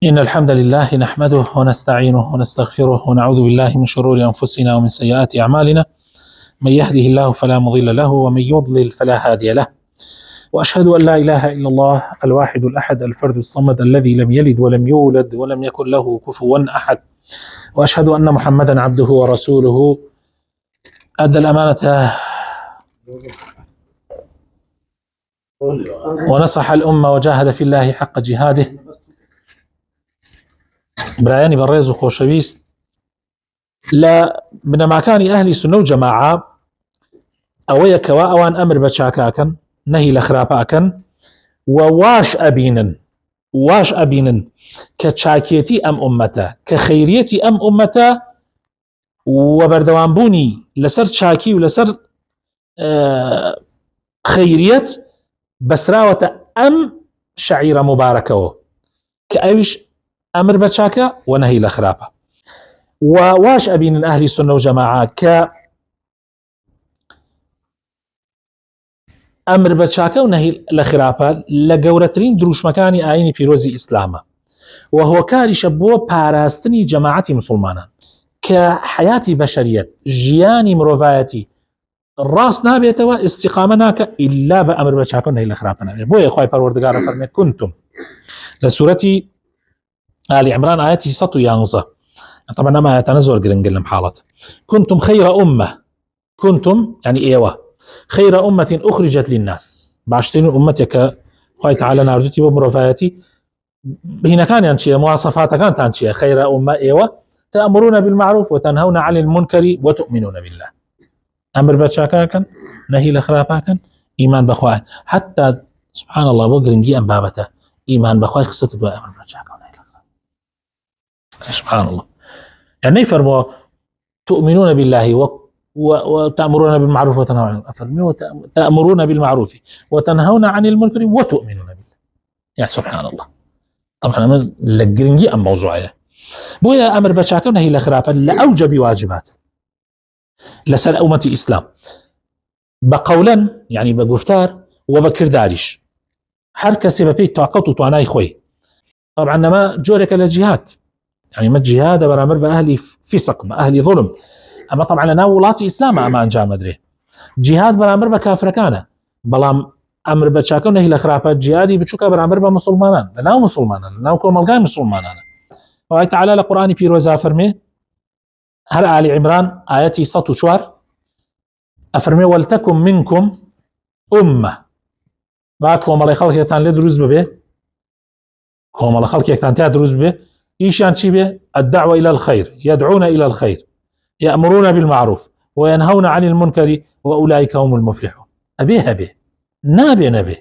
إن الحمد لله نحمده ونستعينه ونستغفره ونعوذ بالله من شرور أنفسنا ومن سيئات أعمالنا. من يهده الله فلا مضل له ومن يضلل فلا هادي له. وأشهد أن لا إله إلا الله الواحد الأحد الفرد الصمد الذي لم يلد ولم يولد ولم يكن له كفوا أحد. وأشهد أن محمدا عبده ورسوله أدى الأمانة ونصح الأمة وجاهد في الله حق جهاده. برایانی بەڕێز و خۆشەویست، لە بنەماکانی ئەهلی سونە و جەماعە ئەوەیە کەوا ئەوان ئەمر بە چاکاکەن، نەهی لە خراپەکەن و واش ئەبینن کە چاکێتی ئەم ئومەتە، کە خەیریەتی ئەم ئومەتە و بەردەوامبوونی لەسەر چاکی و لەسەر خەیریەت بەسراوەتە ئەم شەعیرە مبارەکەوە کە ئەویش ئەمر بە چاکە و نەهی لە خراپە. و واش ئەبینن ئەهلی سونە و جەماعە کە ئەمر بە چاکە و نەهی لە خراپە لە گەورەترین دروشمەکانی ئاینی پیرۆزی ئیسلامە و هۆکاریشە بۆ پاراستنی جەماعەتی مسلمانان کە حیاتی بەشەریەت، ژیانی مرۆڤایەتی ڕاست نابێتەوە، ئیستیقامە ناکە ئیلا بە ئەمر بە چاکە و نەهی لە خراپە نابێت. بۆیە خوای پەروەردگار فەرمێ كنتم لە سوورەتی آل عمران آياتي 111. طبعا أما آياتنا زور قرنقل لهم حالات. كنتم خير أمة، كنتم يعني إيوه خير أمة أخرجت للناس، باشتين أمتك خوي تعالى ناردتي ومرفاياتي هنا كان يعني مواصفاتها كانت عن خير أمة إيوه تأمرون بالمعروف وتنهون عن المنكر وتؤمنون بالله. أمر بشاكاكا نهي لخرافاكا إيمان بخواه، حتى سبحان الله بقرنجي أم بابته إيمان بخواه خصته بأمر بشاكا. سبحان الله، يعني يفرموا تؤمنون بالله وتأمرون بالمعروف تأمرون بالمعروف وتنهون عن المنكر وتؤمنون بالله. يا سبحان الله، طبعا لقرنجي أم موضوعية بويا أمر بشاكا ونهي لخرافة لأوجب واجبات لسر أمة الإسلام بقولا يعني بقفتار وبكردارش حركة سببي طاقة وطواناي خوي. طبعا ما جورك للجهات يعني ما جهاد برامر بأهلي فسق بأهلي ظلم، أما طبعا لنا ولاتي إسلام أما أنجا مدري جهاد برامر بكافر كان بلام أمر بتشاكل نهي لخرافات جهادي بتشوكا برامر بمسلمان لنا مسلمان لنا كومالغاي مسلمان. وآية تعالى القرآن بيروزا فرمي هر آل عمران آياتي 104 أفرمي ولتكن منكم أمة باكو مالي خلق يتان لدروز ببه كومال خلق يتان تدروز ببه إيشان شبه الدعوة إلى الخير، يدعون إلى الخير، يأمرون بالمعروف وينهون عن المنكر وأولئك هم المفلحون. أبيه به نابه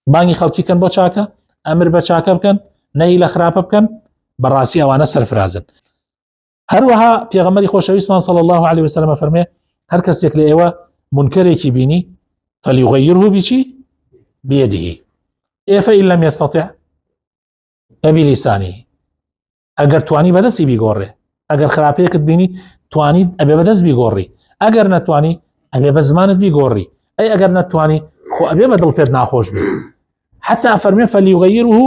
باني خلقي كان بوشاكا أمر بوشاكا بكن نهي لخرابة بكن براسي أوانا سرفرازن. هروها پیغمبری خوشویستمان صلى الله عليه وسلم فرمي هر کس یک لئیوه منکری کی بینی فليغيره بچی بيده فإن لم يستطع بلسانه. اگر توانی بدەستی بیگۆڕێ، ئەگەر خراپەیەکت بینی توانیت ئەبێ بەدەست بیگۆڕی، ئەگەر نەتوانی ئەبێ بە زمانت بیگۆڕی، ئەی ئەگەر نەتوانی خۆ ئەبێ بەدڵ پێت ناخۆش بێ. حتى أفرمي فليغيره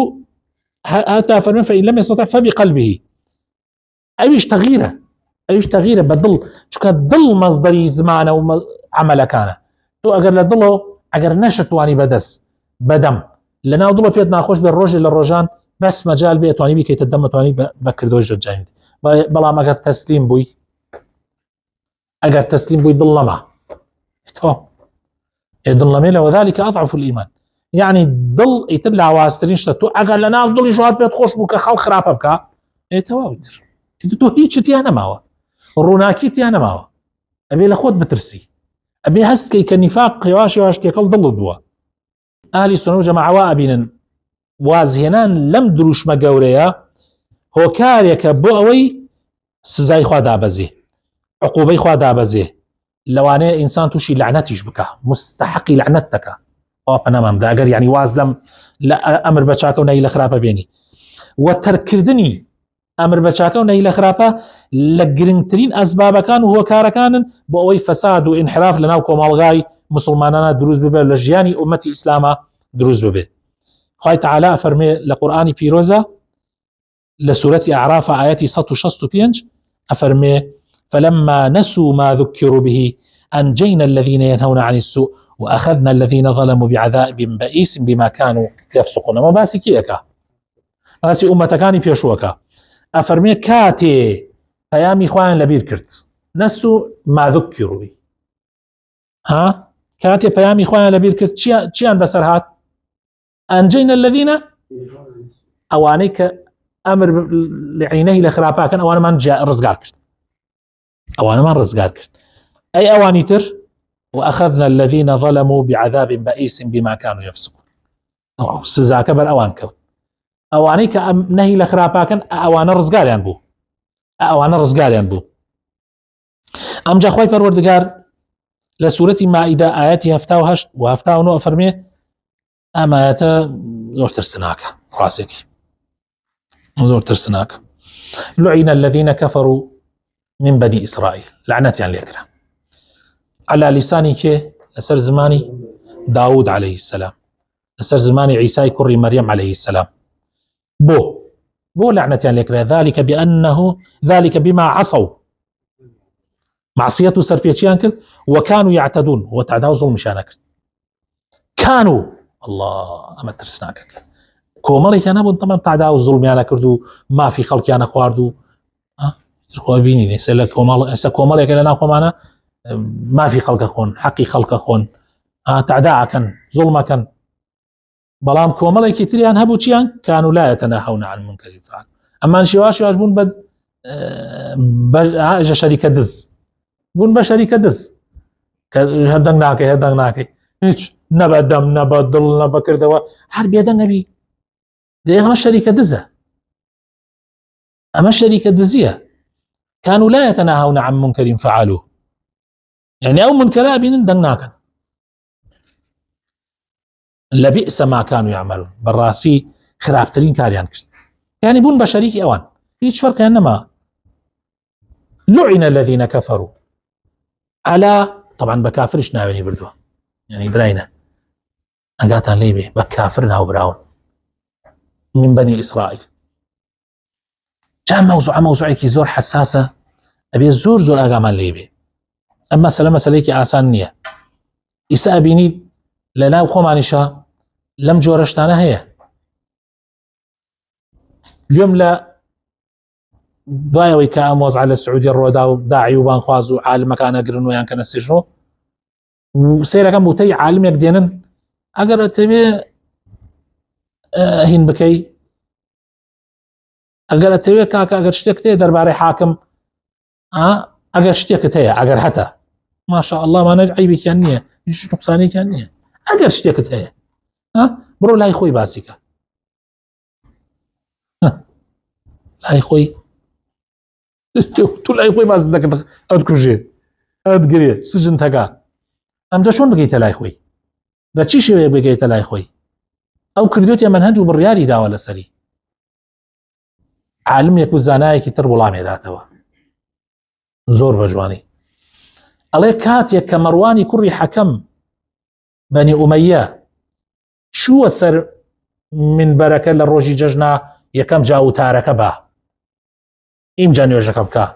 حتى أفرمي فإن لم يستطع فبقلبه. أيش تغييره بدل چونکە دڵ مەصدەری زمانە و عملە کانە. تۆ ئەگەر لە دڵەوە ئەگەر نەشتوانی بەدەست بەدەم لەناو دڵە پێت ناخۆش بێ ڕۆژێ لە ڕۆژان بس مجال بێ توانی بیکەیتە دەم توانی بەکردۆی ژەرجاین. بەڵام ئەگەر تەسلیم بووی دڵ لەما تۆ دڵ لەمێ لە وذلك أضعف الإيمان. يعني دڵ ئیتر لاوازترین شتە. تۆ ئەگەر لەناو دڵی شوار پێت خۆش بوو کە خەڵک خراپە بکە ئێتەواویتر تۆ هیچتیان نەماوە، ڕووناکیتیان نەماوە، ئەبێ لە خۆت بترسی، ئەبێ هەستکەی کە نیفاق یواش یواش تێکەڵ دڵت بووە. ئاهلی سونە و جەماعە ئەبینن وازهێنان لەم دروشمە گەورەیە هۆکارێکە بۆ ئەوەی سزای خوا دابەزێ، عقوبەی خوا دابەزێ، لەوانەیە ئینسان تووشی لعنەتیش بکە، مستحقی لعنەت دەکە. ئەوە پەنەمامدا ئەگەر یعنی واز لەم لە ئەمر بە چاکە و نەهی لە خراپە بێنی و تەرکردنی ئەمر بە چاکە و نەهی لە خراپە لە گرنگترین ئەسبابەکان و هۆکارەکانن بۆ ئەوەی فەساد و ئینحراف لەناو کۆمەڵگای مسلمانانە دروست ببێت، لە ژیانی ئومەتی ئیسلامە دروست ببێت. خوای تعالی فرمي لقرآن بيروزا لسورة أعراف آياتي 165 أفرمي فلما نسوا ما ذكروا به أنجينا الذين ينهون عن السوء وأخذنا الذين ظلموا بعذاب بئيس بما كانوا يفسقون. ما باسي كيكا باسي أمتكاني بيشوكا أفرمي كاتي فيامي خوان لبير كرت نسوا ما ذكروا به ها كاتي فيامي خوان لبير كرت چيان بسرهات أنجينا الذين أوانيك أمر لعينه لخرابا كان أوانا من جاء رزقار كرت أوانا من رزقار كرت أي أواني تر وأخذنا الذين ظلموا بعذاب بئيس بما كانوا يفسقون. سزا كبر أوان كو أوانيك نهي لخرابا كان أوانا رزقار ينبو أوانا رزقار ينبو. أم جا خوي پروردگار لسورة مائدة آياتي هفتاوهش وهفتاونو أفرميه أما آياتا زور ترسناك راسك زور ترسناك لعن الذين كفروا من بني إسرائيل لعنة يعني ليكرا على لسانك لسر زماني داود عليه السلام لسر زماني عيسى كري مريم عليه السلام بو لعنة يعني ليكرا ذلك بما عصوا معصيته سرفيتشيان كرت وكانوا يعتدون وتعداو ظلم شانك كانوا الله أما ترسناك كومالي كان أبو طبعا تعداو الظلم يعني كردو ما في خلق يعني خواردو ترخوا بيني سلا كومالي كان أنا معنا ما في خلق خون حقي خلق خون تعداء كان ظلم كان بلام كومالي كتير هبو تشيان كانوا لا يتناهون عن منكر الفعل أما نشواش يجبون بد شركة دز بون بشركة دز هدناك هيك نبا دم نبا ضل نبا كردوا حرب يد النبي دي أما الشركة دزة أما الشركة دزية كانوا لا يتناهون عن منكر فعلوه يعني أو منكر بين دناك لبئس ما كانوا يعملون بالراسي خرافترين كاريان يعني بون بشريك أوان هيش فرق إنما لعن الذين كفروا على طبعا بكافرش ناويني بردوها يعني براينا أقاتان ليبي بكافرنا وبراون من بني إسرائيل جاء موضوعي زور حساسة أبي زور أقامان ليبي أما سلامة سليكي آسانية إساء بيني لنا وخومانيشا لم جورشتانا هي اليوم لا ضايوي كأموز على السعودية الرودا وداعي وبان خوازو عالم كان أقرن ويان كان السجنو وسيرا كان بوتي عالم يقدينن أقر أتبي هين بكي أقر أتبي كاكا أقر شتكتي درباري حاكم أقر شتكتي أقر حتى ما شاء الله ما نجعي بك يانية يش نقصاني كانية أقر شتكتي برو لا يخوي باسيكا لا يخوي تقول أي خوي ما صدق أذكر شيء أذكريه سجن ثقة أمجا شون بقيت لا خوي ده شيء شيء بقيت لا خوي أو كردوتي منهج وبرياري دا ولا سري عالم يكون زاناي كتر بلامي ذاته زور بجواني الله كاتي كمرواني كري حكم بني أمية شو سر من بركة للروجي ججنا يكم جاو تارك به إم جانيو جكبكا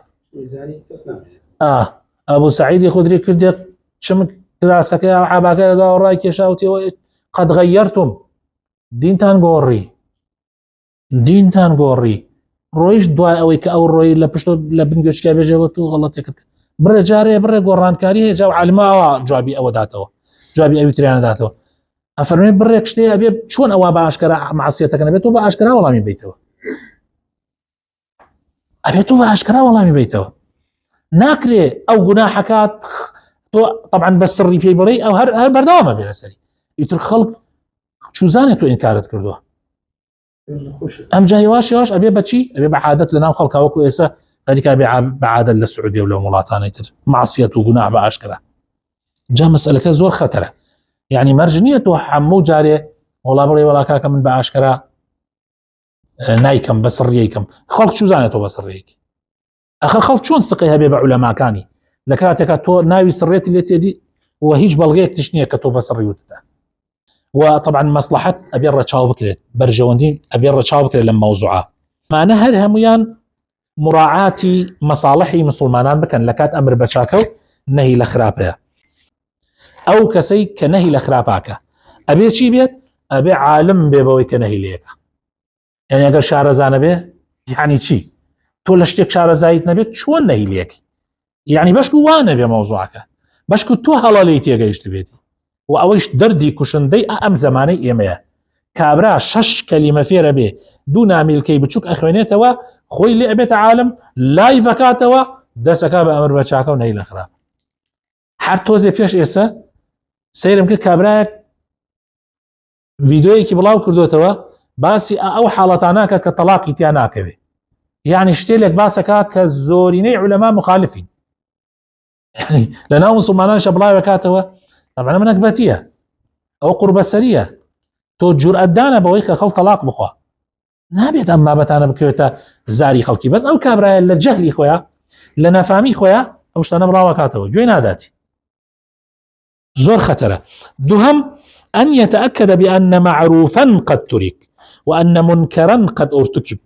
أبو سعيد الخدري كردي شمك راسك يا عباك دا رايك شاوتي قد غيرتم دينتان غوري رويش دواء أو كأو روي لبشتو لبنجوش كابيجا وتو غلط يكتك بره جاري بره قران كاري جاو علماء جوابي أو داتو جوابي أو تريانا داتو أفرمي بره كشتي أبي شون أوا باشكرا معصيتك أنا بيتو باشكرا والله من بيتو أبيتو باشكرا والله من بيتو ناكري أو جناحكات طبعا بس سري في بري أو هر بردوامه بلا سري يتر خلق شو زانتو إنكارت كردوه أم جاي واش أبي بتشي أبي بعادة لنا وخلقها وكويسة هذيك أبي بعادة للسعودية ولا ملاطانة يتر معصية وجناح باشكرا جاء مسألة كزور خطرة يعني مرجنية وحمو جاري والله بري ولا كاك من باشكرا نايكم بسريكم خلق شو زانتو بسريك اخر خلق شون سقيها بيبع علماء كاني لكاتك تو ناوي سريت اللي تدي وهيج بلغيك تشنيه كتو بسريوتته وطبعا مصلحة أبي الرشاو بكرة برجوندين أبي الرشاو بكرة لما موضوعها معنى هذا هميان مراعاتي مصالحي مسلمانان بكن لكات أمر بشاكو نهي لخرابها أو كسي كنهي لخراباك أبي شي بيت أبي عالم بيبوي كنهي ليك يعني أقر شارزان به يعني شي تقول اشتك شارزايت نبيت شو نهي ليك يعني بشكو وانا بموضوعك بشكو تو هلاليتي اگەیشت بێتی و ئەوەیش دەردی کوشندەی ئەم زمانەی ئێمەیە کابرا 6 کەلیمە فێرە بێ دوو نامیلکەی بچووک ئەخوێنێتەوە خۆی لێ ئەبێتە عالم لای ڤەکاتەوە دەسەکا بە ئەمر بە چاکە و نەی لە خراپ هەر تۆزێ پێش ئێستا سەیرم کرد کابرایەک ڤیدیۆیەکی بڵاو کردوتەوە باسی ئەو حاڵەتاناکە کە تەلاقی تیا ناکەوێ یعنی شتێلێک باسەکە کە زۆرینەی عولەما مخالفین يعني لنا مسلمان شبلاي وكاتوا طبعا من نكبتيه او قربسريه تو جرأة دانا بويك خل طلاق بخوا نابيت اما بتانا بكيوتا زاري خلقي بس او كابرا للجهلي خويا لنا فامي خويا او شتنا برا وكاتوا جوين عاداتي زور خطره دهم ان يتأكد بان معروفا قد ترك وان منكرا قد ارتكب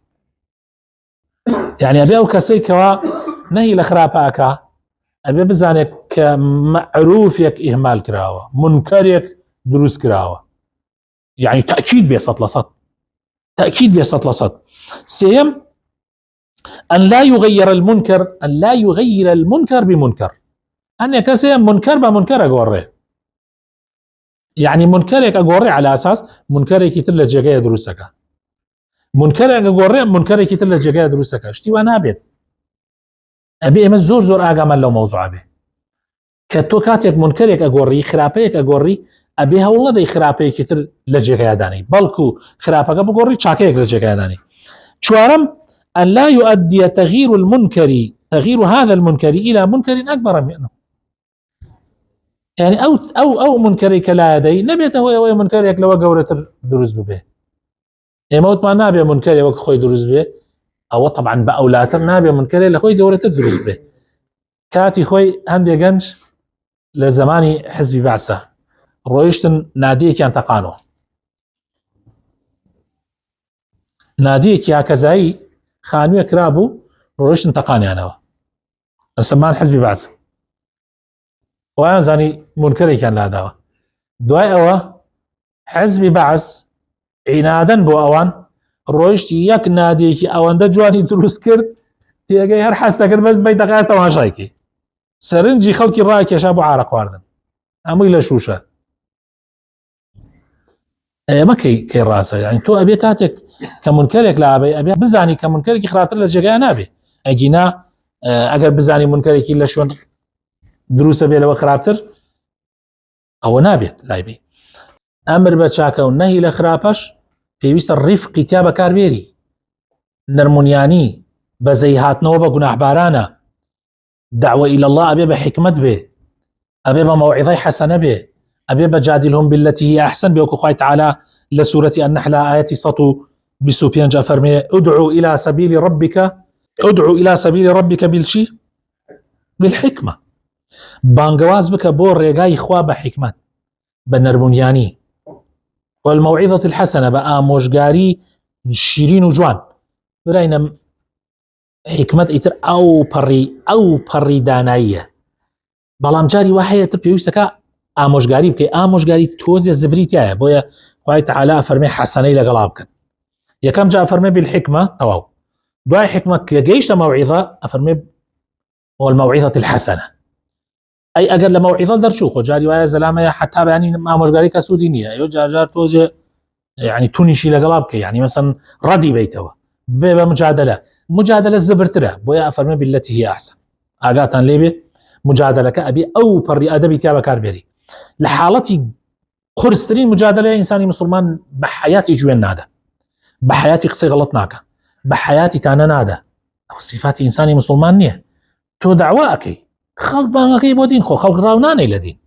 يعني ابي او كسيكوا نهي لخراباكا أبي بزانێک کە معروفێک ئیهمال کراوە منکەرێک دروست کراوە يعني تأكيد بێ 100% تأكيد بێ 100%. سيم أن لا يغير المنكر بمنكر أن كسي منكر بمنكر أقوري يعني منكرێک أقوري على أساس منكرێکی تر لە جێگەیە دروستەکە منكرێک أقوري منكرێکی تر لە جێگەیە دروستەکە شتی وا نابێت أبي ئێمە زۆر ئاگامان لەو مەوزوعە بێ کە تۆ کاتێک منکەرێک ئەگۆڕی خراپەیەک ئەگۆڕی ئەبێ هەوڵ نەدەی خراپەیەکی تر لە جێگایدانی بەڵکو خراپەکە بگۆڕی چاکەیەک لە جێگایدانی. چوارم أن لا يؤدي تغيير هذا المنكر إلى منكر أكبر منه يعني أو منكري كلا يدي نبيته هو منكريك لو قولة دروز ببه يموت ما نابي منكري وك خوي دروز به أو طبعا بأولاتر نابي منكري لخوي دولة دروز به كاتي خوي هندي جنش لزماني حزبي بعثة رويشتن ناديك يان تقانو ناديك يا كزاي خانوية كرابو رويشتن تقاني أنا السمان حزبي بعثة وأنا زاني منكري كان لا دوا دواي أوا حزبي بعث عنادا بو أوان رويشتي ياك ناديك أوان دا جواني دروس كرد تيجي هر حاستا كرد بس بيتا قاستا وان شايكي سرنجي خلقي رايك يا شابو عارق واردن أمي لشوشة ما كي راسه يعني تو أبي كاتك كمنكرك لا أبي بزاني كمنكرك خاطر لجا نابي أجينا أجر بزاني منكرك إلا شون دروس بي لو خرابتر أو نابت لايبي أمر بتشاكا والنهي لخرابش في ويس الرفق كتابة كاربيري نرمونياني بزيهات نوبة قناح بارانا دعوة إلى الله أبي بحكمة به أبي بموعظة حسنة به أبي بجادلهم بالتي هي أحسن بيوكو خواهي تعالى لسورة النحل آياتي سطو بسوبيان جافرمي ادعو إلى سبيل ربك بالشي بالحكمة بانقواز بك بور ريقاي خواب حكمة بنرمونياني والموعظة الحسنة بقى موشقاري شيرين وجوان برأينا حكمة إتر أو بري داناية بەڵام جاری وحەیەتر پێویستەکە ئامۆژگاری بکەی ئامۆژگاری تۆزیە زبریتایە بۆیە خوای تەعالا فەرمێ حەسەنەی لەگەڵا بکەن یەکەم جا فەرمێ بالحکمە تەواو دوای حکمە کە گەیشتە مەوعیظە ئەفەرمێ والموعظة الحسنة ئەی ئەگەر لە مەوعیظە دەرچوو خۆ جاری وایە زەلامەیە حتا بەیانی ئامۆژگاری کە سوودی نییە ئەو جار تۆزێ يعني تونیشی لەگەڵا بکەی يعني مثلا ڕەدی بیتەوە بێ بە مجادلە زبرترە بۆیە ئەفەرمێ بالتي هي أحسن ئاگاتان لێبێ مجادلة كأبي أو بري أدبي تيابا كاربيري لحالتي قرسترين مجادلة إنساني مسلمان بحياتي جوين نادا بحياتي قصي غلطناك بحياتي تانا نادا أو صفات إنساني مسلمان نيه تو دعواكي خلق بانكي بودين خو خلق راوناني لدين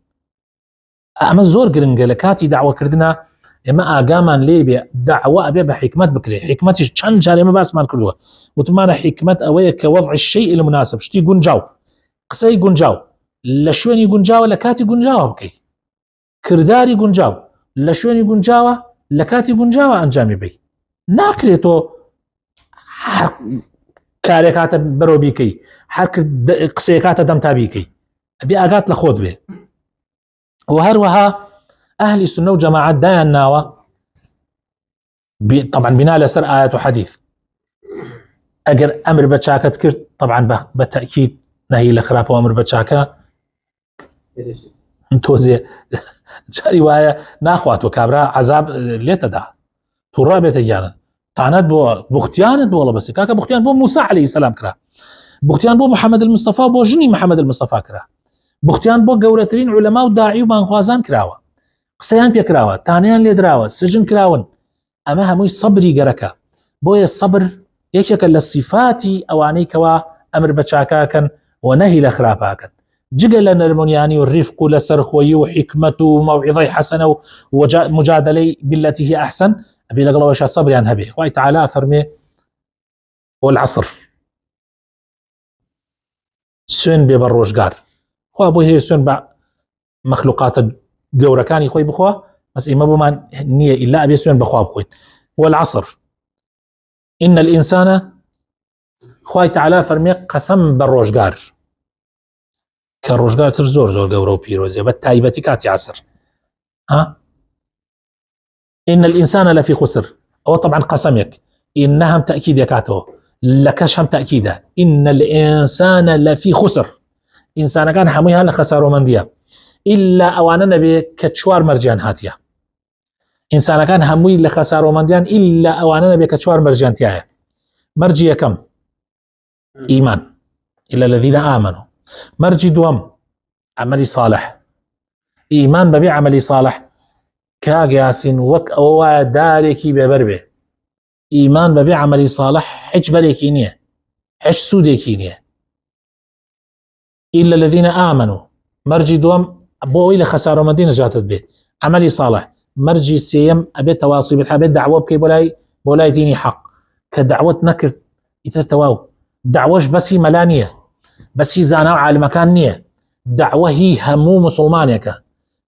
أما زور قرنقلكاتي دعوة كردنا إما آقامان ليبيا دعوة أبي بحكمة بكري حكمتي چند جاري ما باسمان كردوها وتمانا حكمة أوية كوضع الشيء المناسب شتي قنجاو قسەی گونجاو لە شوێنی گونجاوە لە کاتی گونجاوە بکەی کردداری گونجاو لە شوێنی گونجاوە لە کاتی گونجاوە ئەنجامی بی ناکرێتۆ کارێک هاتە بەرەو بیکەی هەر قسەیە کاتە دەم تا بیکەی ئەبێ ئاگات لە خۆت بێ و هەروەها ئەهلی سنە و جەماعەت دایان ناوە طبعا بنا لەسەر ئايات و حەدیث ئەگەر ئەمر بە چاکت کرد طبعا بەتەکید نهی لە خراپە و ئەمر بە چاکە تۆزێ جاری وایە ناخواتۆ کابرا عەزاب لێتەدا تووڕا بێتە گیانت تانەت بۆ بوختیانت بۆ وڵە بەسی کاکە بوختیان بۆ موسى عەلەیهی سەلام کرا بوختیان بۆ محەممەد المستەفا بۆ ژنی محەممەد المستەفا کرا بوختیان بۆ گەورەترین عولەما و داعی و بانخوازان کراوە قسەیان پێکراوە تانیان لێدراوە سژن کراون ئەمە هەمووی سەبری گەرەکە بۆیە سەبر یەکێکە لە صفاتی ئەوانەی کەوا ئەمر بە چاکاکەن و نەهی لە خراپاکەن جگە لە نەرمونیانی و ڕیفق و لە سەرخۆیی و حیکمەت و مەوعیظەی حەسەنە و مجادلەی بالەتی هی ئەحسەن ئەبێ لەگەڵەوەشە سەبریان هەبێ خوای تەعالا فەرمێ والعصر سوێن بێ بە ڕۆژگار خوا بۆ هەیە سوێن بە مەخلوقاتە گەورەکانی خۆی بخوا بەس ئێمە بۆمان نییە ئیلا ئەبێ سوێن بەخوا بخۆین والعصر إن الإنسان خوای تەعالا فەرمێ قەسەم بە ڕۆژگار کە ڕۆژگار تر زۆر زۆر گەورە و پیرۆزیە بە تایبەتی کاتی عەسر إن الإنسان لفي خسر أو طبعا قسمك إنها هم تأكيد يكاتو لكش هم تأكيده إن الإنسان لفي خسر إنسان كان حميها لخسار ومندية إلا أوانا نبي كتشوار مرجان هاتيا إنسان كان هموي لخسار ومنديان إلا أوانا نبي كتشوار مرجان تيايا مرجي كم إيمان إلا الذين آمنوا مرجي دوم عملي صالح إيمان ببي عملي صالح كاقياسين وك أو داركي ببربه إيمان ببي عملي صالح حج بريكي نيه حج سوديكي نيه إلا الذين آمنوا مرجي دوم بوي لخسارة مدينة جاتت به عملي صالح مرجي سيم أبي تواصي بالحب دعوة بكي بولاي ديني حق كدعوة نكر يترتواو دعوش بس هي ملانية بس هي زانا على مكان نية دعوة هي همو مسلمانيك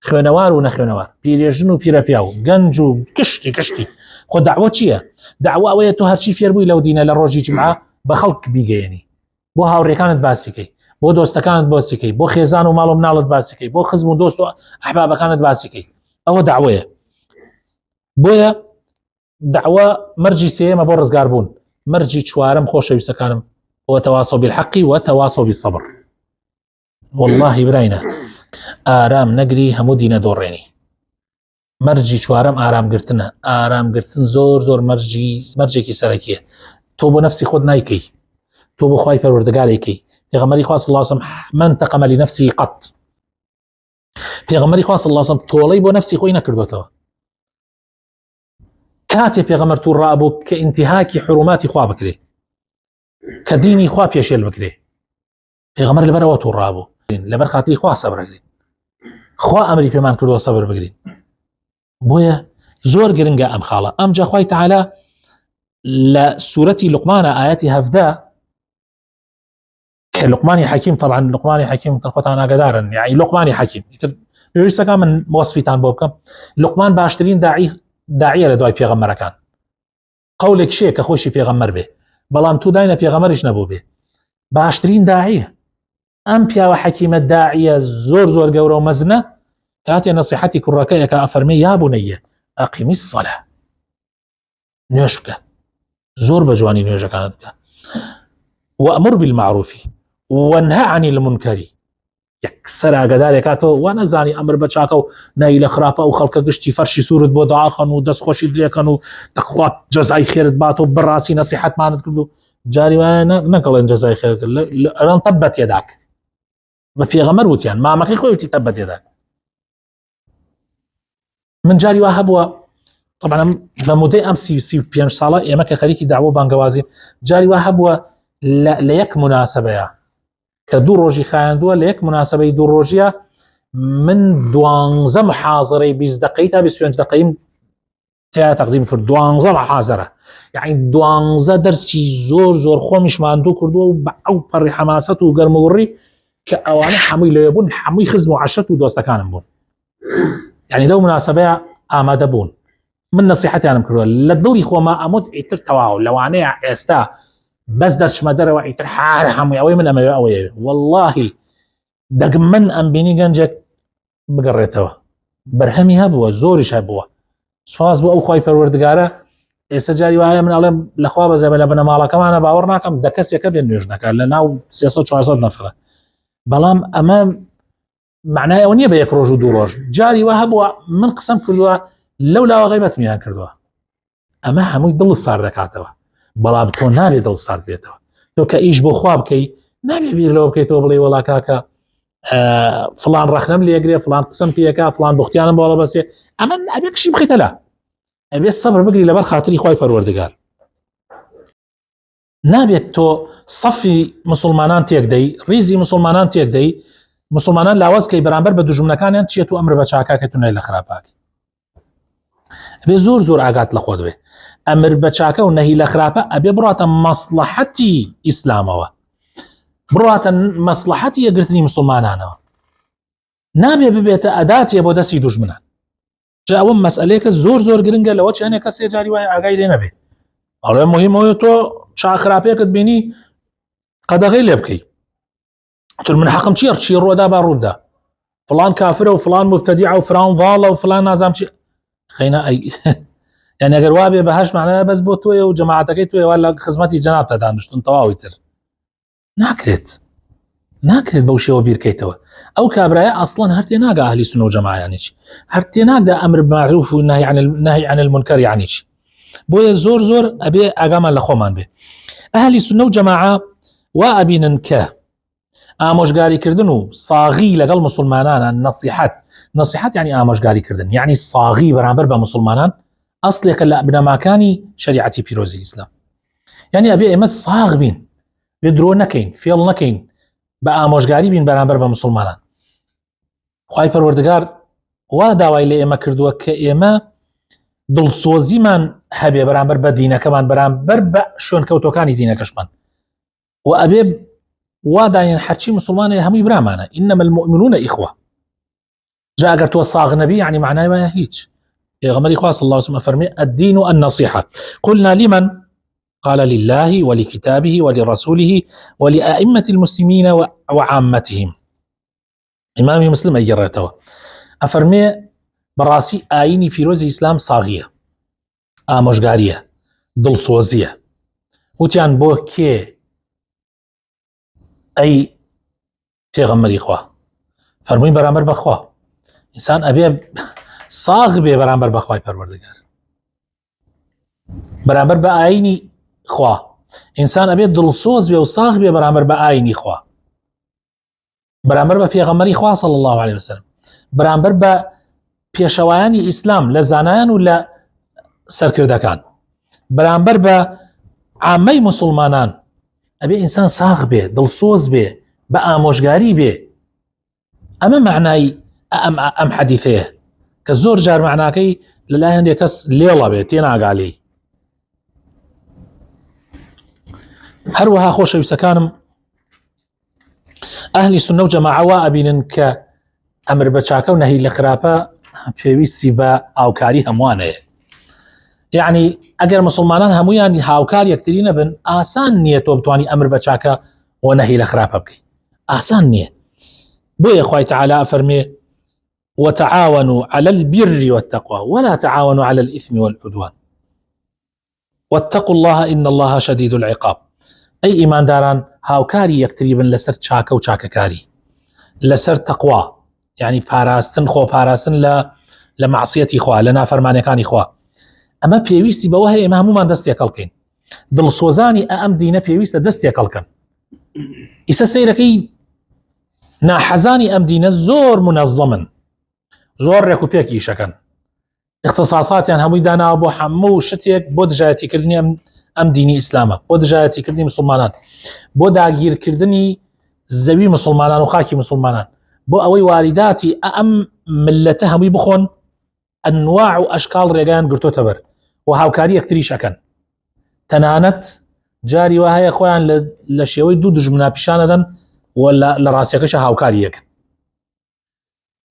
خوێنەوار و نەخوێنەوار پیرێژن و پیرەپیا و گەنج و کشتی خۆ دعوە چییە؟ دعوە ئەوەیە تۆ هەرچی فێربووی لەو دینە لە ڕۆژی جمعە بە خەڵک بیگەیەنی بۆ هاوڕێکانت باسیکەی بۆ دۆستەکانت باسیکەی بۆ خێزان و ماڵ و مناڵت باسیکەی بۆ خزم و دۆست و ئەحبابەکانت باسیکەی ئەوە دعوەیە بۆیە دعوە مەرجی سێیەمە بۆ ڕزگار بوون مەرجی چوارەم خۆشەویستەکانم وتواصوا بالحق وتواصوا بالصبر والله براینە ئارام نەگری هەموو دینە دۆڕێنی مەرجی چوارەم ئارامگرتنە ئارامگرتن زۆر مەرجێکی سەرەکیە تۆ بۆ نەفسی خۆت نایکەی تۆ بۆ خوای پەروەردگارێکی پێغەمبەری خوا صلی الله علیه و سلم من تقم لنفسه قط پێغەمبەری خوا صلی الله علیه و سلم تۆڵەی بۆ نەفسی خۆی نەکردوتەوە کاتێ پێغەمبەر تووڕا بوو کە ئینتیهاکی حروماتی خوا بکرێ کە دینی خوا پێشێل بکرێ پێغەمبەر لەبەرەوە تووڕا بوو لەبەر خاتری خوا سەبرەگرین خوا ئەمری پێمان کردووە سەبر بگرین بۆیە زۆر گرنگە ئەم خاڵە ئەمجا خوای تەعالا لە سورەتی لوقمانە ئاەتی 17 کە لوقمانی حەکیم طبعا لوقمانی حەکیم خۆتان ئاگادارن یعنی لوقمانی حەکیم پێویستەکە من وەسفیتان بۆ بکەم لوقمان باشترین داعیە لە دوای پێغەمبەرەکان قەولێک شێ کە خۆشی پێغەمبەر بێ بەڵام تو داینە پێغەمبەریش نەبوو بێ باشترین داعیە ئەم پیاوە حەکیمە داعیە زۆر گەورە و مەزنە کاتێ نەسیحەتی کوڕەکەیەکە ئەفەرمێ یا بونەیە ئەقیمی الصەلاة نوێژ بکە زۆر بە جوانی نوێژەکانت بکە وأمر بالمعروف وانهى عن المنكر یەکسەر ئاگادارێکاتەوە وا نەزانی ئەمر بە چاکە و نای لە خراپە و خەڵکە گشتی فەرشی سوورت بۆ داخەن و دەستخۆشی لێکەن و دەخوات جەزای خێرت بات و بڕاستی نەسیحەتمانت کرد و جاری وایە نەکەڵێن جەزای خێرت ئەڵێن تەبەت یەداک بە پێغەمبەر وتیان مامەکەی خۆی وتی تەبەت یەداک من جاری وا هەبووە طبعا بە مودەی ئەم 35 ساڵە ئێمە کە خەریکی داوە و بانگەوازی جاری وا هەبووە لە یەک مناسبەیە کە دوو ڕۆژی خایاندووە لە یەک مناسبەی دوو ڕۆژیە من 12 محاضرەی 20 دقەی تا 25 دقەیم تیا تەقدیم کرد 12 محاضرە یعنی 12 دەرسی زۆر خۆمیش ماندوو کردووە و بە ئەو پەڕی حەماسەت و گەرمەوڕی کە ئەوانە هەمووی لێ بوون هەمووی خزم و عەشەت و دۆستەکانم بوون یعنی لەو مناسبەیە ئامادە بوون من نصیحەتیانم کردووە لە دڵی خۆمە ئەموت ئیتر تەواو لەوانەیە ئێستا بەس دەرچمە دەرەوە ئیتر حار هەمووی ئەوەی من ئەمەوێ ئەوەیە واللهی دەگمەن ئەم بینی گەنجێک بگەڕێتەوە بەرهەمی هەبووە زۆریش هەبووە سوپاس بۆ ئەو خوای پەروەردگارە ئێستا جاری وایە من ئەڵێم لەخوا بەزەبە لە بنەماڵەکەمانە باوەڕ ناکەم دە کەسێکە بێن نوێژنەکە لە ناو 300-400 نەفرە بەڵام ئەمە معنای ئەوە نییە بە یەک ڕۆژ و دوو ڕۆژ جاری وا هەبووە من قسەم کردووە لەو لاوە غیبەتمیان کردووە ئەمە هەمووی دڵ سار دەکاتەوە بەڵام تۆ نابێت دڵ سار بێتەوە تۆ کە ئیش بۆ خوا بکەی نابێت بیر لەوە بکەیتەوە بڵێ وەڵا کاکە فلان ڕەخنەم لێگرێ فلان قسەم پێکا فلان بوختیانم بۆڵە بەسێ ئەمە ئەبێ کشی بخیتە لا ئەبێت سەبر بگری لەبەر خاتری خوای پەروەردگار نابێت تۆ سەفی مسلمانان تێک دەی ریزی مسلمانان تێک دەی مسلمانان لاوازکەی بەرامبەر بە دوژمنەکانیان چێت و ئەمر بە چاکاکەت و نای لە خراپاک ئەبێ زۆر زۆر ئاگات لە خۆت بێ ئەمر بە چاکە و نەهی لە خراپە ئەبێ بڕاتە مەسلەحەتی ئیسلامەوە بڕاتە مەسلەحەتی یەکگرتنی مسلمانانەوە نابێ ببێتە ئەداتێ بۆ دەستی دوژمنان جا ئەوە مەسئلەیەکە زۆر زۆر گرنگە لەوە چێنێ کەسێ جاری وایە ئاگای لێ نەبێ ئەڵێ مهمەوە تۆ چاخراپەیەکت بینی قەدەغەی لێ بکەی تر من حەقم چیە چی ڕۆدا با ڕوودا فلان کافرە و فلان مبتەدیعە و فلان ڤاڵە و فلان نازام چی خەینە ئەی یعنی ئەگەر وا بێ بەهەش معنایە بەس بۆ تۆیە و جەماعەتەکەی تۆیە وا لە خزمەتی جەنابتە دانیشتون تەواوی تر ناکرێت بەو شێوە بیرکەیتەوە ئەو کابرایە ئەسڵەن هەر تێناگا ئەهلی سونە و جەماعەیانیش هەر تێناگا ئەمر بالمعروف و نهی عن المنکر یعنیش بۆیە زۆر زۆر ئەبێ ئاگامان لە خۆمان بێ ئەهلی سونە و جەماعە وا ئەبینن کە ئامۆژگاریکردن و ساغی لەگەڵ مسلمانانە نەسیحەت یعنی ئامۆژگاریکردن یعنی ساغی بەرامبەر بە مسلمانان ئەسڵێکە لە بنەماکانی شریعەتی پیرۆزی ئیسلام یعنی ئەبێ ئێمە ساغ بین بێ درۆ نەکەین فێڵ نەکەین بە ئامۆژگاری بین بەرامبەر بە مسلمانان خوای پەروەردگار وا داوای لە ئێمە کردووە کە ئێمە دڵسۆزیمان هەبێ بەرامبەر بە دینەکەمان بەرامبەر بە شوێنکەوتەکانی دینەکەشمان و ئەبێ وا داین هەرچی مسلمانە هەمووی برامانە ئینەمە المؤمنون ئیخوە جا ئەگەر تۆ ساغ نەبی یعنی معنای وایە هیچ پێغەمبەری خوا صلی الله علیه و سلم فەرمێ الدین النصیحة قلنا لمن قال لله ولكتابه ولرسوله ولأئمة المسلمين وعامتهم إمام مسلم أجرته أفرمي براسي آيني فيروز الإسلام صاغية آموشگارية دلسوزية وتيان بوه كي أي پیغمبری خوا فرموین برامبر بخوا انسان أبي صاغ بي برامبر بخواي پروردگار برامبر بآيني خوا انسان أبي دلسوز بي وصاغ بي برامبر بآيني خوا برامبر بە پێغەمبەری خوا صلی الله عليه وسلم برامبەر بە پێشەوایانی ئیسلام لە زانایان و لە سەرکردەکان برامبەر بە عامەی مسلمانان ئەبێ ئینسان ساغ بێ دڵسۆز بێ بە ئامۆژگاری بێ ئەمە معنای ئەم حەدیثەیە کە زۆر جار معناکەی لەلای هەندێک کەس لێڵە بێت تێناگا لێی هەروەها خۆشەویستەکانم ئەهلی سونە و جەماعە وا ئەبینن کە ئەمر بە چاکە و نەهی لە خراپە پێویستی بە ئاوکاری هەمووانەیە یعنی ئەگەر مسلمانان هەمویان هاوکار یەکتری نەبن ئاسان نییە تۆ بتوانی ئەمر بە چاکە و نەهی لە خراپە بکەیت ئاسان نییە بۆیە خوای تەعالی فەرمێ وتعاونوا على البر والتقوى ولا تعاونوا على الإثم والعدوان واتقوا الله إن الله شديد العقاب أي إيمان داران هاوكاري يكتريبن لسر چاكا و چاككاري لسر تقوى يعني پاراستن خو پاراستن لمعصيتي خوا لنا فرمانكاني خوا أما پێویستی بەوە هەیە ئێمە هەموومان دەستێکەڵکەین دڵسۆزانی ئەم دینە پێویستە دەستێکەڵکەن ئیسە سەیرەکەی ناحەزانی ئەم دینە زۆر منەظەمن زۆر ڕێک و پێکی ئیشەکەن اختصاصاتیان هەمووی داناوە بۆ هەموو شتێک بۆ دژایەتیکردنی ئەم دینی ئیسلامە بۆ دژایەتیکردنی مسلمانان بۆ داگیرکردنی زەوی مسلمانان و خاکی مسلمانان بۆ ئەوەی واریداتی ئەم ملەتە هەمووی بخۆن ئەنواع و ئەشکاڵ ڕێگەیان گرتۆتە بەر و هاوکاری یەکتریش ئەکەن تەنانەت جاری وا هەیە خۆیان لە شێوەی دوو دژمنا پیشانەدەن و لە ڕاستیەکەشە هاوکاری یەکن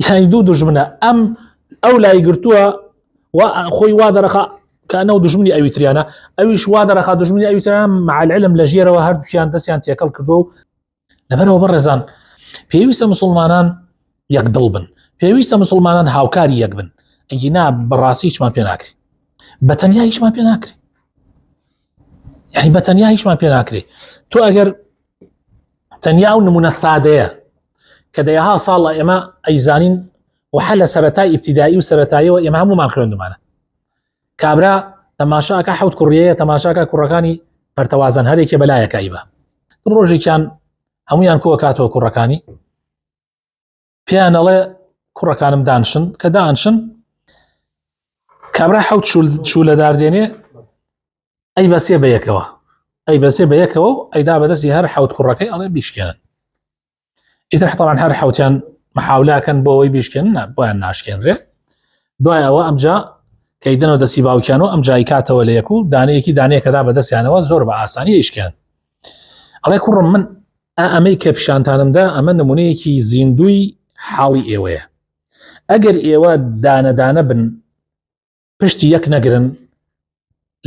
یعنی دوو دژمنە ئەم ئەو لای گرتووە وخوي وادرخا كانه دجمني ايوتريانا ايش وادرخا دجمني ايوتريانا مع العلم لجيره وهرد فيان دسيان تيكل كردو لبرو برزان پێویستە مسلمانان یەک دڵ بن، پێویستە مسلمانان هاوکاری یەک بن. ئەگینا بەڕاستی هیچمان پێ ناکرێ، بەتەنیا هیچمان پێ ناکرێ، یعنی بەتەنیا هیچمان پێ ناکرێ. تۆ ئەگەر تەنیا و نمونە سادەیە کە دەیەها ساڵە ئێمە ئەیزانین وحە لە سەرەتای ئیبتیدایی و سەرەتاییەوە ئێمە هەمومان خوێندمانە، کابرا تەماشاکە حەوت کوڕیەیە، تەماشاکە کوڕەکانی پەرتەوازن هەرێکێ بەلایەکایی بە ڕۆژێکیان هەمویان کۆ کاتەوە کوڕەکانی پێیان ئەڵێ کوڕەکانم دانشن کە دانشن کابرا حەوت شولە داردێنێ ئەی بەسێ بەیەکەوە، ئەی بەسێ بەیەکەوە و ئەیدا بەدەستی هەر حەوت کوڕەکەی ئەڵێ بیشکێنن. ئیتر طبعاً هەر حەوتیان محاولاکەن بۆ ئەوەی بیشکێنن بۆیان ناشکێنرێ. دوای ئەوە ئەمجا کەیدنەوە دەستی باوکیانەوە ئەمجای کاتەوە لە یەک و دانەیەکی دانەیەکەدا بەدەستیانەوە زۆر بە ئاسانی ئیشکێن. ئەڵێ کوڕم من ئەمەی کە پیشانتانمدا ئەمە نمونەیەکی زیندوی حاڵی ئێوەیە. ئەگەر ئێوە دانەدانە بن پشتی یەک نەگرن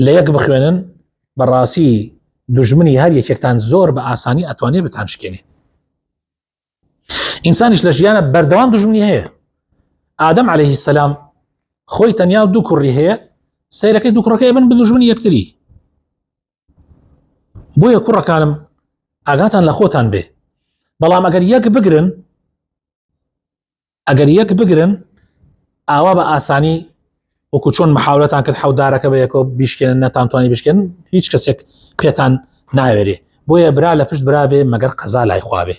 لە یەک بخوێنن بەڕاستی دوژمنی هەر یەکێکتان زۆر بە ئاسانی ئەتوانێ بتان شکێنێ. ئینسانیش لە ژیانە بەردەوام دوژمنی هەیە. ئادەم عەلەیهی السەلام خۆی تەنیا دوو کوڕی هەیە، سەیرەکەی دوو کوڕەکەی بن بە دوژمنی یەکتری. بۆیە کوڕەکانم ئاگاتان لە خۆتان بێ، بەڵام ئەگەر یەک بگرن ئاوا بە ئاسانی وەکو چۆن محاولەتان کرد حەودارەکە بە یەکەوە بیشکێنن نەتانتوانی بشکێن هیچ کەسێک پێتان ناوێرێ. بۆیە برا لە پشت برا بێ مەگەر قەزا لای خوا بێ.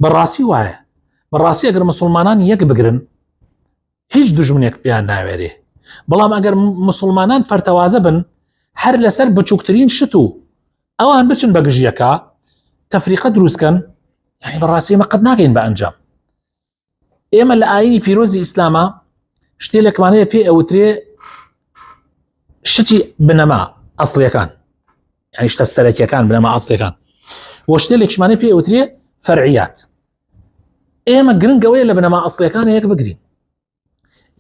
بەڕاستی وایە، بەڕاستی ئەگەر مسلمانان یەک بگرن هیچ دوژمنێک پێیان ناوێرێ، بەڵام ئەگەر مسلمانان پەرتەوازە بن هەر لەسەر بچووکترین شت و ئەوان بچن بە گژیەکە تەفریقە دروستکەن، یعنی بەڕاستی ئێمە قەت ناگەین بە ئەنجام. ئێمە لە ئاینی پیرۆزی ئیسلامە شتێکمانەیە پێ ئەوترێ شتی بنەما ئەسڵیەکان، یعنی شتە سەرەکیەکان بنەما ئەسڵیەکان، وە شتێکمانەیە پێ ئەوترێ فەرعیات. ئێمە گرنگەوەیە لە بنەما ئەسڵیەکانە یەک بگرین،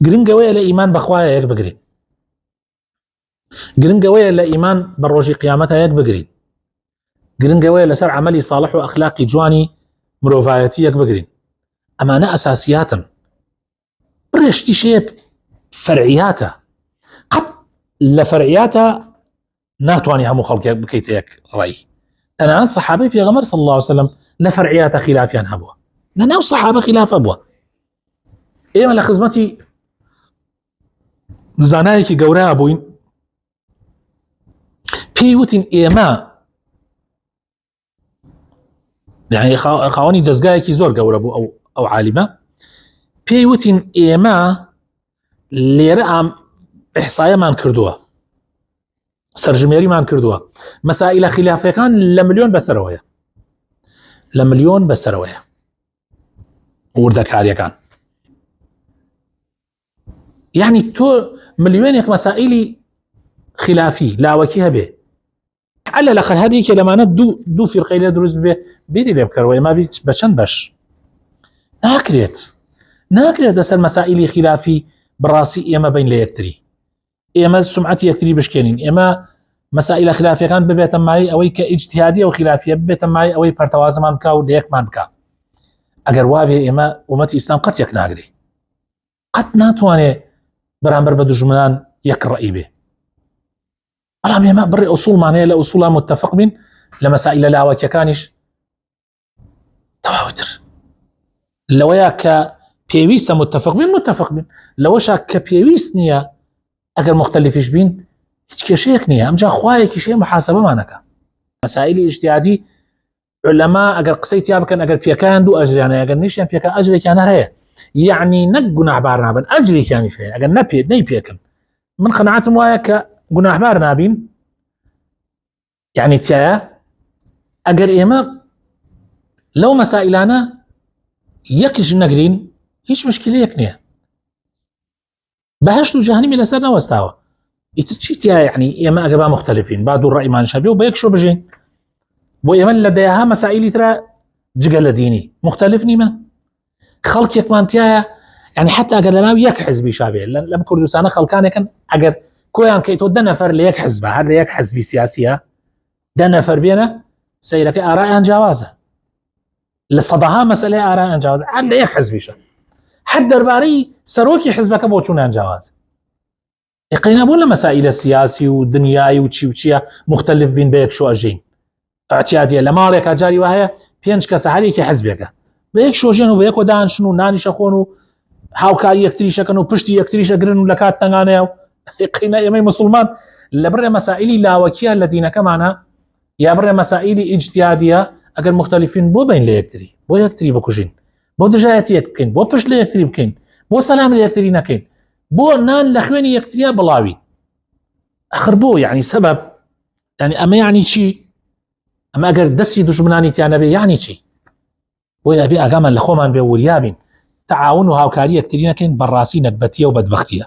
گرنگەوەیە لە ئیمان بەخوایە یەک بگرین، گرنگەوەیە لە ئیمان بە ڕۆژی قیامەتە یەک بگرین، گرنگەوەیە لەسەر عەمەلی ساڵح و ئەخلاقی جوانی مرۆڤایەتی یەک بگرین. ئەمانە ئەساسیاتن. بڕێشتی شێ فەرعیاتە، قەت لە فەرعیاتە ناتوانی هەموو خەڵکێک بکەیتە یەک ڕای. تەنانەت سەحابەی پێغەمبەر صلی الله علیه وسلم لە فەرعیاتە خلافیان هەبووە، لەناو سەحابە خلافە بووە. ئێمە لە خزمەتی زانایەکی گەورەیە بووین، پێی وتین ئێمە یعنی خاوەنی دەستگایەکی زۆر گەورە بوو ئەو عالیمە، پێی وتین ئێمە لێرە ئام ئیحسایەمان کردووە، سەرژمێریمان کردووە، مەسائلە خلافیەکان لە ملیۆن بەسەرەوەیە، لە ملیۆن بەسەرەوەیە وردەکاریەکان. یعنی تۆ ملیۆنێک مەسائلی خلافی لاوەکی هەبێ، على الأقل هذه كلمانات دو فرقة لا دروز بيدي لي بكروي ما بيت بشن بش ناكريت دسر مسائل خلافي براسي إما بين لي يكتري إما سمعتي يكتري بشكينين إما مسائل خلافية كان ببيت معي أو كاجتهادية أو خلافية ببيت معي أو برتواز ما بكا وليك ما بكا أجر وابي إما أمتي إسلام قد يك ناقري قد ناتواني برامبر بدو جملان يكرأي به بەڵام ئێمە بڕێ ئوسوڵمانەیە لە ئوسوڵا متفق بین لە مەسائلە لاوەکیەکانیش تەواوتر لەوەیە کە پێویستە متفق بین لەوەشە کە پێویست نییە ئەگەر مختلفیش بین هیچ کێشەیەک نییە. ئەمجا خوایەکیشێ محاسبەمانەکە. مەسائلی ئیجتیهادی علەما ئەگەر قسەی تیا بکەن ئەگەر پێکیان دوو ئەجریانە ئەگەر نیشیان پێکە ئەجرێکیان هەیە، یعنی نەک گوناحبار نابن ئەجرێکیانیش هەیە ئەگەر نەیپێکن. من قەناعەتم وایە کە گوناحبار نابین، یعنی تایە ئەگەر ئێمە لەو مەسائلانە یەکیش نەگرین هیچ مشکلەیەک نییە، بەهەشت و جەهەنەمی لەسەر نەوەستاوە. ئیتر چی تایە؟ یعنی ئێمە ئەگەر با مختلفین با دوو ڕەئیمان شەبێ و بە یەک شۆ بژین، بۆ ئێمە لە دەیەها مەسائلی ترە جگە لە دینی مختلف نیمە. خەڵکێکمان تایە يعني حتى اگر لناو يك حزبي شابه لم كردستان خلقان كان اگر كويان كيتو ده نفر ليك حزبه هذا ليك حزبي سياسيه ده نفر بينا سيرك آراء جوازه لصدها مسألة آراء جوازه هذا ليك حزبي شا حد درباري سروكي حزبك بوچون جواز يقينا بولا مسائل السياسي والدنياي وشي مختلفين بيك شو اجين اعتياديه لما لك جاري وهي بينش كسحريك حزبك بيك شو جين وبيك ودان شنو ناني شخونو هاوکاری یەکتریشەکەن و پشتی یەکتریشەگرن و لە کات تەنگانەیە و یقینا ئێمەی مسلمان لە بڕێ مەسائلی لاوەکیە لە دینەکەمانە یا بڕێ مەسائلی ئیجتیهادیە ئەگەر مختلفین بۆ بین لە یەکتری بۆ یەکتری بکوژین بۆ دژایەتی یەک بکەین بۆ پشت لە یەکتری بکەین بۆ سەلام لە یەکتری نەکەین بۆ نان لە خوێنی یەکتریە بڵاوی ئەخر بۆ یعنی سەبەب یعنی ئەمە یعنی چی ئەمە ئەگەر دەستی دوژمنانیتیان نەبێ یعنی چی بۆ یابێ ئاگامان لە خۆمان بێ وریابین تعاون و هاوکاری یەکتری نەکەین بەڕاستی نەکبەتیە و بەدبەختیە